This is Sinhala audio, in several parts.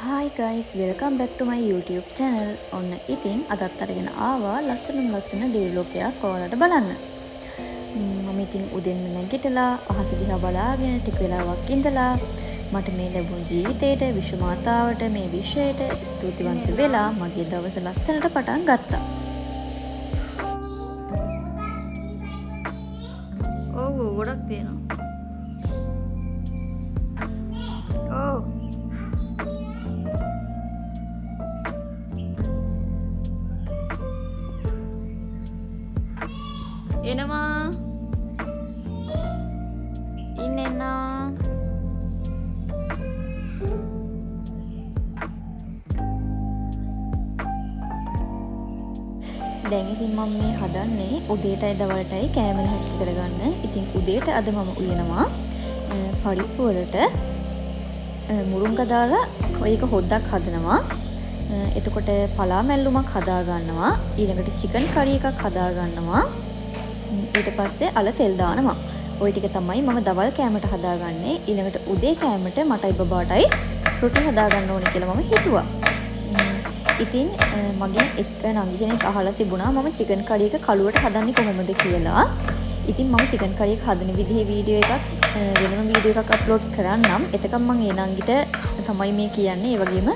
Hi guys, welcome back to my YouTube channel. ඔන්න ඉතින් අදත් අරගෙන ආවා ලස්සන ඩේ ව්ලොග් එකක් ඔයාලට බලන්න. මම ඉතින් උදෙන්ම නැගිටලා අහස දිහා බලාගෙන ටික වෙලාවක් ඉඳලා මට මේ ලැබුණු ජීවිතේට විශ්ව මාතාවට මේ විශ්වයට ස්තුතිවන්ත වෙලා මගේ දවස ලස්සනට පටන් ගත්තා. ඔව් ගොඩක් තියෙනවා. ඔව් එනවා ඉන්නෙන්නා දැන් ඉතින් මම මේ හදන්නේ උදේටයි දවල්ටයි කෑම ලැස්ති කරගන්න. ඉතින් උදේට අද මම උයනවා පරිප්පු වලට මුරුංගා දාලා ඒක හොද්දක් හදනවා. එතකොට පලා මැල්ලුමක් හදා ගන්නවා. ඊළඟට චිකන් කරි එකක් හදා ගන්නවා. ඊට පස්සේ අල තෙල් දානවා. ওই ටික තමයි මම දවල් කෑමට හදාගන්නේ. ඊළඟට උදේ කෑමට මටයි බබාටයි රොටි හදාගන්න ඕනේ කියලා මම හිතුවා. ඉතින් මගේ එක්ක නංගි කෙනෙක් අහලා තිබුණා මම චිකන් කරි එක කළුවට හදන්නේ කොහොමද කියලා. ඉතින් මම චිකන් කරි එක හදන විදිහේ වීඩියෝ එකක් වෙනම වීඩියෝ එකක් අප්ලෝඩ් කරන්නම්. එතකම් මම ඒ නංගිට තමයි මේ කියන්නේ. ඒ වගේම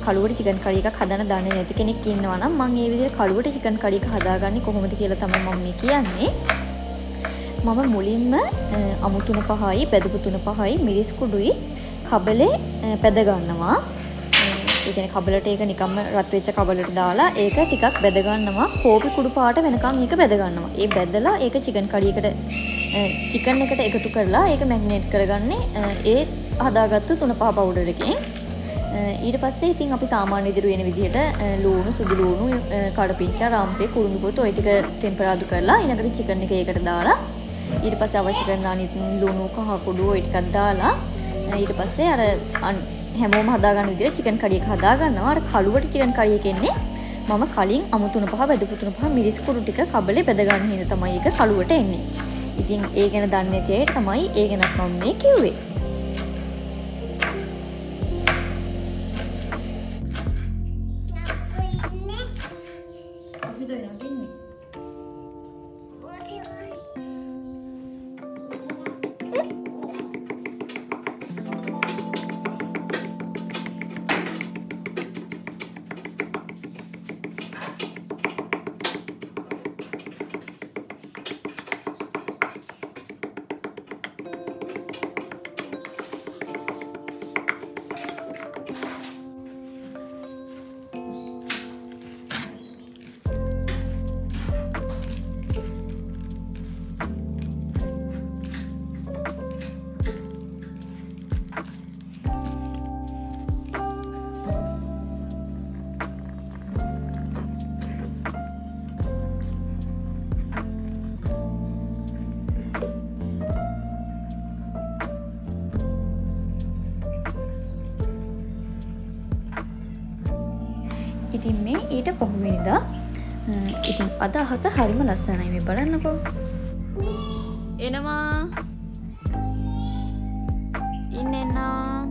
කළුවට චිකන් කරි එකක් හදන්න දන්නේ නැති කෙනෙක් ඉන්නවා නම් මම මේ විදිහට කළුවට චිකන් කරි එක හදාගන්නේ කොහොමද කියලා තමයි මම මේ කියන්නේ. මම මුලින්ම අමු තුන පහයි, පැදුපු තුන පහයි, මිරිස් කුඩුයි, කබලේ පැද ගන්නවා. ඒ කියන්නේ කබලට ඒක නිකම්ම රත් වෙච්ච කබලට දාලා ඒක ටිකක් බැද ගන්නවා. කෝපි කුඩු පාට වෙනකන් ඒක බැද ගන්නවා. ඒ බැදලා ඒක චිකන් කරි එකට චිකන් එකට එකතු කරලා ඒක මැග්නේට් කරගන්නේ ඒ හදාගත්තු තුන පහ පවුඩර් එකෙන්. ඊට පස්සේ ඉතින් අපි සාමාන්‍ය විදිහට වෙන විදිහට ලුණු සුදු ලුණු කඩපිංචා රාම්පේ කුරුඳු පොතු ඔය ටික ටෙම්පරාදු කරලා ඊළඟට චිකන් එක ඒකට දාලා ඊට පස්සේ අවශ්‍ය කරන අනිත් ලුණු කහ කුඩු ඔය ටිකක් දාලා ඊට පස්සේ අර හැමෝම හදාගන්න විදිහට චිකන් කරි එක හදා ගන්නවා. අර කළුවට චිකන් කරි එකෙන්නේ මම කලින් අමු තුන පහ වැදුපු තුන පහ මිරිස් කුඩු ටික කබලේ බෙද ගන්න හින්දා තමයි ඒක කළුවට එන්නේ. ඉතින් ඒ ගැන දන්නේ නැති අය තමයි ඒ ගැනත් මම මේ කිව්වේ. ඉතින් මේ ඊට පහුවෙනිදා ඉතින් අද අහස හරිම ලස්සනයි මේ බලන්නකෝ. එනවා ඉන්නෙන්නා.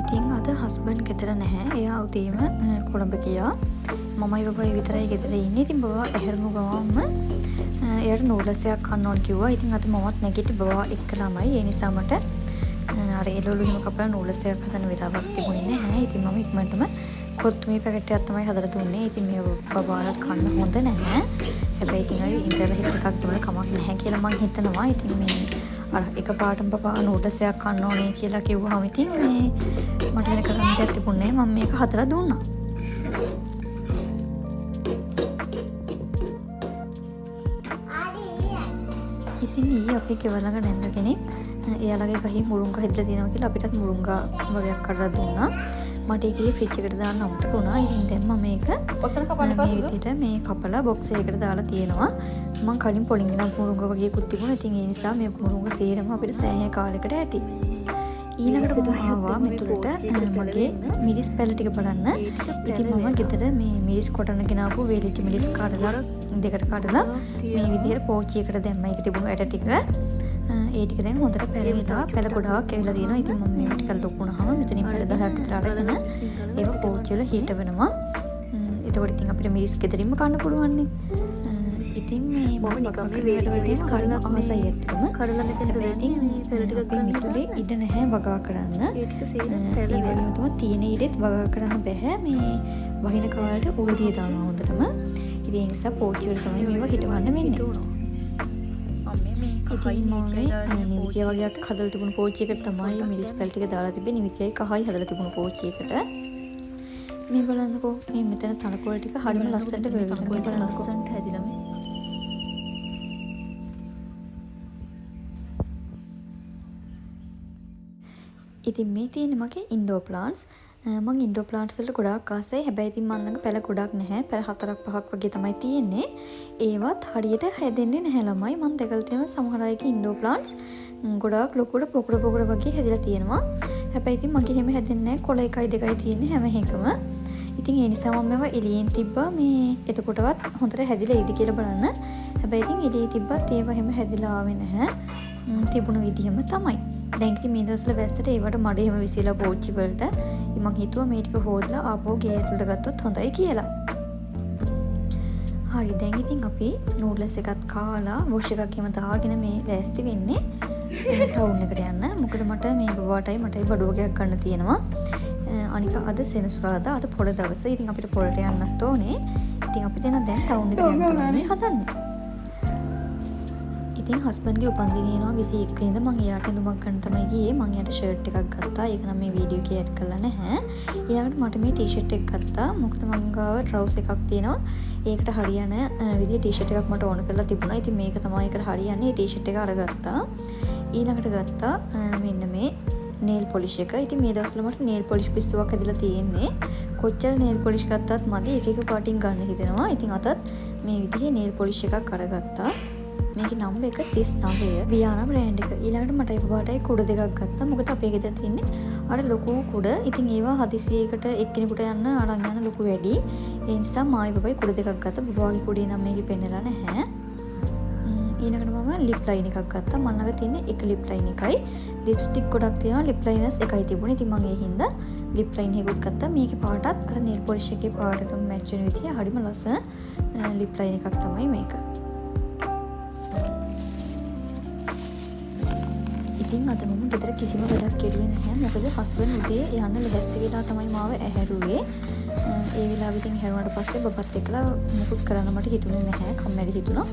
ඉතින් අද හස්බන්ඩ් ගෙදර නැහැ. එයා උදේම කොළඹ ගියා. මමයි බබයි විතරයි ගෙදර ඉන්නේ. ඉතින් බබා ඇහැරුණු ගමන්ම එයාට නූඩල්ස්යක් කන්න ඕන කිව්වා. ඉතින් අද මමත් නැගිටි බබා එක්ක ළමයි. ඒ නිසා මට අර එළවලු හිම කපලා නූඩල්ස් එකක් හදන්න වෙලාවක් තිබුණේ නැහැ. ඉතින් මම ඉක්මනටම කොත්තුමේ පැකට් එකක් තමයි හදලා දුන්නේ. ඉතින් මේ බබාලා කන්න හොඳ නැහැ. හැබැයි ඉතින් අර ඉන්ටර්නෙට් එකක් දුන්න කමක් නැහැ කියලා මම හිතනවා. ඉතින් මේ අර එකපාරටම බබා නූඩල්ස් එකක් කන්න ඕනේ කියලා කිව්වහම ඉතින් මේ මට වෙන කරන්න දෙයක් තිබුණේ නැහැ. මම මේක හදලා දුන්නා. ඉතින් ඊයේ අපි ගෙවලඟ නැන්ද කෙනෙක් එයාලගේ ගහේ මුරුංගා හැදලා තියෙනවා කියලා අපිටත් මුරුංගා වගේක් කරලා දුන්නා. මට ඒකේ ෆ්‍රිජ් එකට දාන්න අමතක වුණා. ඉතින් දැන් මම මේක මේ විදිහට මේ කපලා බොක්ස් එකකට දාලා තියෙනවා. මම කලින් පොලින් ගෙනත් මුරුංගා වගේකුත් තිබුණා. ඉතින් ඒ නිසා මේ මුරුංගා සේරම අපිට සෑහෙන කාලයකට ඇති. ඊළඟට මම ආවා මෙතුළට මගේ මිරිස් පැල ටික බලන්න. ඉතින් මම ගෙදර මේ මිරිස් කොටන ගෙනාවු වේලිච්ච මිරිස් කඩලා දෙකට කඩලා මේ විදිහට පෝච්චියකට දැම්මා. ඒක තිබුණු ඇට ටික ඒ ටික දැන් හොඳට පැලවිලා පැල ගොඩාක් ඇවිල්ලා තියෙනවා. ඉතින් මම මේක ටිකක් ලොකු වුණාම මෙතනින් පැල 10ක් විතර අරගෙන ඒව පෝච්චි වල හිටවනවා. එතකොට ඉතින් අපිට මිරිස් ගෙදරින්ම කන්න පුළුවන් නේ. ඉතින් මේ මම නිකන් වේලවලට හරිම ආසයි ඇත්තටම. කඩලා මෙතන ඉතින් මේ පෙර ටික ගන්න මිතුලේ ඉඩ නැහැ වගා කරන්න. ඒ වගේම තමයි තියෙන ඉඩෙත් වගා කරන්න බෑ. මේ වහින කාලේට උල්දිය දානවා හොඳටම. ඉතින් ඒ නිසා පෝච්චි වල තමයි මේවා හිටවන්න වෙන්නේ. ඉතින් මම නිවිතිය වගේක් හදලා තිබුණු පෝච්චි එකට තමයි මිරිස් පැල් ටික දාලා තිබ්බේ. නිවිතියයි කහයි හදලා තිබුණු පෝච්චි එකට. මේ බලන්නකෝ මේ මෙතන තනකොළ ටික හරිම ලස්සනට වෙලා මේ බලන්නකෝ ලස්සනට හැදිලා මේ. ඉතින් මේ තියෙන්නේ මගේ ඉන්ඩෝර් ප්ලාන්ට්ස්. මම ඉන්ඩෝර් ප්ලාන්ට්ස් වලට ගොඩාක් ආසයි. හැබැයි ඉතින් මම ළඟ පැල ගොඩක් නැහැ. පැල 4-5ක් වගේ තමයි තියෙන්නේ. ඒවත් හරියට හැදෙන්නේ නැහැ ළමයි. මම දැකලා තියෙනවා සමහර අයගේ ඉන්ඩෝර් ප්ලාන්ට්ස් ගොඩාක් ලොකුට පොකුර වගේ හැදිලා තියෙනවා. හැබැයි ඉතින් මගේ හැම හැදෙන්නේ නැහැ. කොළ 1-2යි තියෙන්නේ හැම එකම. ඉතින් ඒ නිසා මම මේවා එළියෙන් තිබ්බා මේ එතකොටවත් හොඳට හැදිලා ඉදි කියලා බලන්න. හැබැයි ඉතින් එළියේ තිබ්බත් ඒවා හැම හැදිලා ආවේ නැහැ. තිබුණු විදිහම තමයි. දැන් ඉතින් මේ දවස්වල වැස්සට ඒවට මඩ එහෙම විසිලා පෝච්චි වලට මම හිතුවා මේ ටික හොදලා ආපහු ගේ ඇතුළට ගත්තොත් හොඳයි කියලා. හරි දැන් ඉතින් අපි නූඩ්ලස් එකත් කාලා වොෂ් එකක් එහෙම දාගෙන මේ ලෑස්ති වෙන්නේ ටවුන් එකට යන්න. මොකද මට මේ බබාටයි මටයි බඩුවගයක් ගන්න තියෙනවා. අනික අද සෙනසුරාදා අද පොළ දවස. ඉතින් අපිට පොළට යන්නත් ඕනේ. ඉතින් අපි දැන් ටවුන් එකට යන්න තමයි හදන්නේ. ඉතින් හස්බන්ඩ්ගේ උපන්දිනේ එනවා 21 වෙනිදා. මම එයාට ඇඳුමක් ගන්න තමයි ගියේ. මම එයාට ෂර්ට් එකක් ගත්තා. ඒක නම් මේ වීඩියෝ එකේ ඇඩ් කරලා නැහැ. ඊළඟට මට මේ ටී-ෂර්ට් එක ගත්තා. මොකද මං ගාව ට්‍රවුස් එකක් තියෙනවා. ඒකට හරියන විදිහේ ටී-ෂර්ට් එකක් මට ඕන කරලා තිබුණා. ඉතින් මේක තමයි ඒකට හරියන්නේ. ටී-ෂර්ට් එක අරගත්තා. ඊළඟට ගත්තා මෙන්න මේ නේල් පොලිෂ් එක. ඉතින් මේ දවස්වල මට නේල් පොලිෂ් පිස්සුවක් ඇදලා තියෙන්නේ. කොච්චර නේල් පොලිෂ් ගත්තත් මදි. එක පාටින් ගන්න හිතෙනවා. ඉතින් අතත් මේ විදිහේ නේල් පොලිෂ් එකක් අරගත්තා. මේකේ නම්බර් එක 39 වියානා බ්‍රෑන්ඩ් එක. ඊළඟට මටයි බබාටයි කුඩ දෙකක් ගත්තා. මොකද අපේ ගෙදර තියෙන්නේ අර ලොකු කුඩ. ඉතින් ඒවා හදිසියකට එක්කෙනෙකුට යන්න අරන් යන ලොකු වැඩි. ඒ නිසා මායි බබයි කුඩ දෙකක් ගත්තා. බබාගේ කුඩේ නම් මේකේ පෙන්නලා නැහැ. ඊළඟට මම ලිප් ලයින් එකක් ගත්තා. මම ළඟ තියෙන්නේ එක ලිප් ලයින් එකයි. ලිප්ස්ටික් ගොඩක් තියෙනවා. ලිප් ලයිනර්ස් එකයි තිබුණේ. ඉතින් මම ඒ හින්දා ලිප් ලයින් එකකුත් ගත්තා. මේකේ පාටත් අර නෙල් පොලිෂ් එකේ පාටටම මැච් වෙන විදිහ හරිම ලස්සන ලිප් ලයින් එකක් තමයි මේක. ඉතින් අද මම ගෙදර කිසිම වැඩක් කෙරුවේ නැහැ. මොකද හස්බන්ඩ් උදේ යන්න ලැස්ති වෙලා තමයි මාව ඇහැරුවේ. ඒ වෙලාවෙ ඉතින් හැරුණාට පස්සේ බබත් එක්කලා මුකුත් කරන්න මට හිතුනේ නැහැ. කම්මැලි හිතුණා.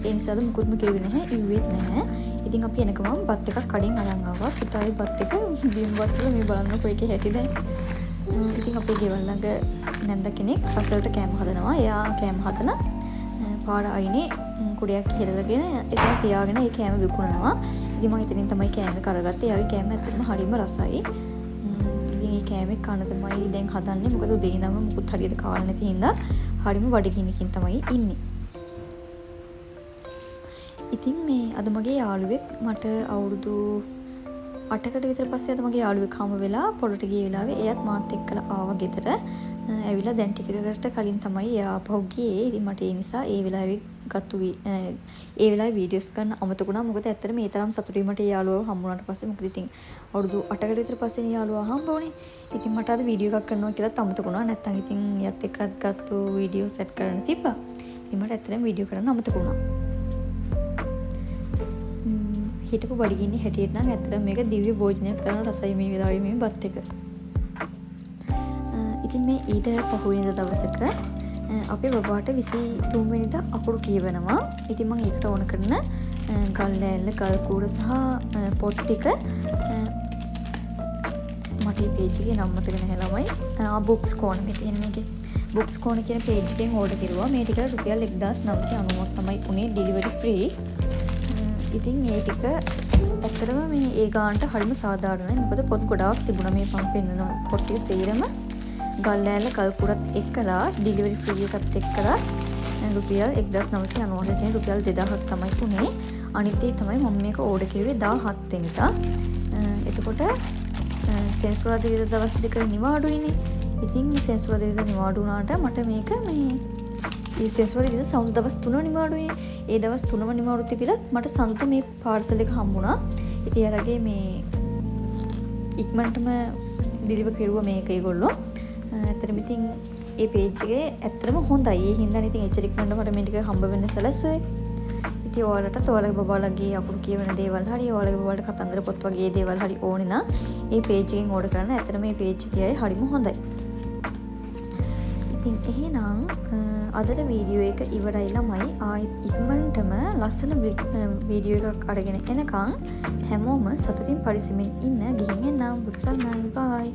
ඒ නිසාද මුකුත්ම කෙරුවේ නැහැ. ඉුවේත් නැහැ. ඉතින් අපි එනකම බත් එකක් කඩෙන් අරන් ආවා. පුතායි බත් එක බිම් බත් වල මේ බලන්නකො එකේ හැටි දැන්. ඉතින් අපේ ගෙවල් ළඟ නැන්ද කෙනෙක් රසලට කෑම හදනවා. එයා කෑම හදන පාර අයිනේ කුඩයක් හෙලගෙන එතන තියාගෙන ඒ කෑම විකුණනවා. ඉතින් මම ඉතින් තමයි කෑම කරගත්තේ. එයාගේ කෑම ඇත්තටම හරිම රසයි. ඉතින් මේ කෑම කන තමයි දැන් හදන්නේ. මොකද උදේ ඉඳන්ම මුකුත් හරියට කාලා නැති හින්දා හරිම බඩගින්නකින් තමයි ඉන්නේ. ඉතින් මේ අද මගේ යාළුවෙක් මට අවුරුදු 8කට විතර පස්සේ අද මගේ යාළුවෙක් හමු වෙලා පොළට ගිය වෙලාවේ එයාත් මාත් එක්කලා ආවා ගෙදර. ඇවිල්ලා දැන් ටිකකට කලින් තමයි එයා ආපහු ගියේ. ඉතින් මට ඒ නිසා ඒ වෙලාවේ වීඩියෝස් ගන්න අමතක වුණා. මොකද ඇත්තටම මේ තරම් සතුටුයි මට ඒ යාළුවව හම්බ වුණාට පස්සේ. මොකද ඉතින් අවුරුදු 8කට විතර පස්සේ යාළුවා හම්බ වුණේ. ඉතින් මට අද වීඩියෝ එකක් කරනවා කියලාත් අමතක වුණා. නැත්තම් ඉතින් එයත් එක්කත් ගත්තු වීඩියෝ සෙට් කරන්න තිබ්බා. ඉතින් මට ඇත්තටම වීඩියෝ කරන්න අමතක වුණා. හිටපු බඩගින්නේ හැටියට නම් ඇත්තටම මේක දිව්‍ය භෝජනයක් තරම් රසයි මේ වෙලාවේ මේ බත් එක. ඉතින් මේ ඊට පහුවෙනිද දවසක අපේ බබාට 23 වෙනිදා අකුරු කියවනවා. ඉතින් මම ඒකට ඕන කරන ගල් ලෑල්ල, ගල් කූර සහ පොත් ටික මට මේ පේජ් එකේ නම් මතක නැහැ ළමයි. බුක්ස් කෝන මේ තියෙන මේකේ. බුක්ස් කෝන කියන පේජ් එකෙන් ඕඩර් කරුවා. මේ ටිකට රුපියල් 1990ක් තමයි උනේ ඩෙලිවරි ෆ්‍රී. ඉතින් ඒ ටික ඇත්තටම මේ ඒ ගානට හරිම සාධාරණයි. මොකද පොත් ගොඩාක් තිබුණා මේ පම් පෙන්නන පොත් ටික සේරම ගල් ලෑල්ල කල් කුරත් එක්කලා ඩෙලිවරි ෆ්‍රී එකත් එක්කලා රුපියල් 1990 කියන රුපියල් 2000ක් තමයි උනේ. අනිත් ඒ තමයි මම මේක ඕඩර් කරුවේ 17 වෙනිදා. එතකොට සෙන්සුරාදා දවස් දෙක නිවාඩුයිනේ. ඉතින් සෙන්සුරාදා නිවාඩු වුණාට මට මේක මේ ඒ සෙන්සුවල ඉතින් සඳු දවස් 3 නිමාඩුවේ. ඒ දවස් 3ම නිමාඩු තිබිලත් මට සඳුට මේ පාර්සල් එක හම්බුණා. ඉතින් එයාලගේ මේ ඉක්මනටම ඩිලිවර් කෙරුවා මේක ඒගොල්ලෝ. ඇත්තටම ඉතින් ඒ පේජ් එකේ ඇත්තටම හොඳයි. ඒ හින්දා ඉතින් එච්චර ඉක්මනට මට මේ ටික හම්බ වෙන්න සැලැස්සුවේ. ඉතින් ඔයාලට ඔයාලගේ බබාලගේ අකුරු කියවන දේවල් හරි ඔයාලගේ බබාලට කතන්දර පොත් වගේ දේවල් හරි ඕනේ නම් ඒ පේජ් එකෙන් ඕඩර් කරන්න. ඇත්තටම මේ පේජ් එකේ හරිම හොඳයි. ඉතින් එහෙනම් අදට වීඩියෝ එක ඉවරයි ළමයි. ආයෙත් ඉක්මනටම ලස්සන වීඩියෝ එකක් අරගෙන එනකන් හැමෝම සතුටින් පරිස්සමින් ඉන්න. ගිහින් එන්නම්. බුත්සන්නයි. බයි.